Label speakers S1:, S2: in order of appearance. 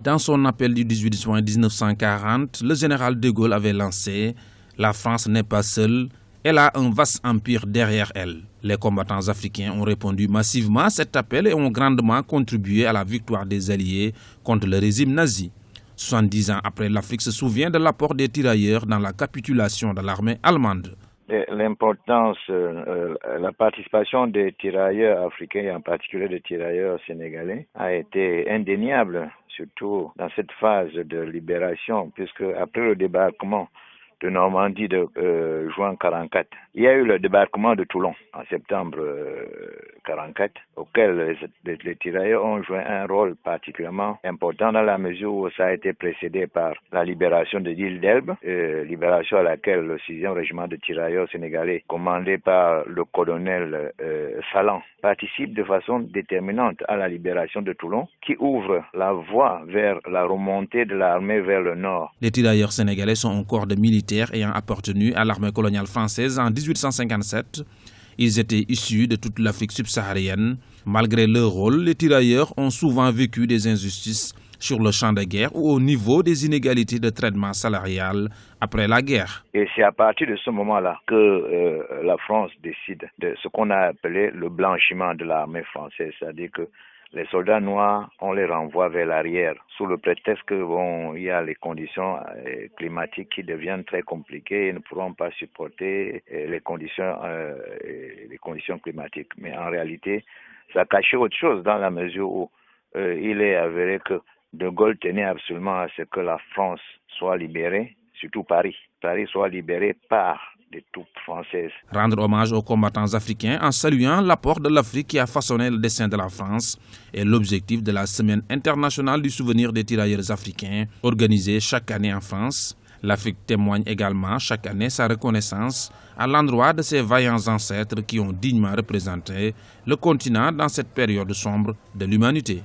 S1: Dans son appel du 18 juin 1940, le général de Gaulle avait lancé « La France n'est pas seule, elle a un vaste empire derrière elle ». Les combattants africains ont répondu massivement à cet appel et ont grandement contribué à la victoire des Alliés contre le régime nazi. 70 ans après, l'Afrique se souvient de l'apport des tirailleurs dans la capitulation de l'armée allemande.
S2: L'importance, la participation des tirailleurs africains et en particulier des tirailleurs sénégalais a été indéniable, surtout dans cette phase de libération, puisque après le débarquement de Normandie de juin 1944, il y a eu le débarquement de Toulon en septembre 1944, auquel les tirailleurs ont joué un rôle particulièrement important dans la mesure où ça a été précédé par la libération de l'île d'Elbe, libération à laquelle le 6e régiment de tirailleurs sénégalais, commandé par le colonel Salan, participe de façon déterminante à la libération de Toulon, qui ouvre la voie vers la remontée de l'armée vers le nord.
S1: Les tirailleurs sénégalais sont un corps de militaires ayant appartenu à l'armée coloniale française en 1857. Ils étaient issus de toute l'Afrique subsaharienne. Malgré leur rôle, les tirailleurs ont souvent vécu des injustices sur le champ de guerre ou au niveau des inégalités de traitement salarial après la guerre.
S2: Et c'est à partir de ce moment-là que la France décide de ce qu'on a appelé le blanchiment de l'armée française, c'est-à-dire que les soldats noirs, on les renvoie vers l'arrière sous le prétexte que il y a les conditions climatiques qui deviennent très compliquées et ne pourront pas supporter les conditions climatiques. Mais en réalité, ça cachait autre chose dans la mesure où il est avéré que De Gaulle tenait absolument à ce que la France soit libérée, surtout Paris. Paris soit libéré par des troupes françaises.
S1: Rendre hommage aux combattants africains en saluant l'apport de l'Afrique qui a façonné le destin de la France est l'objectif de la Semaine internationale du souvenir des tirailleurs africains organisée chaque année en France. L'Afrique témoigne également chaque année sa reconnaissance à l'endroit de ses vaillants ancêtres qui ont dignement représenté le continent dans cette période sombre de l'humanité.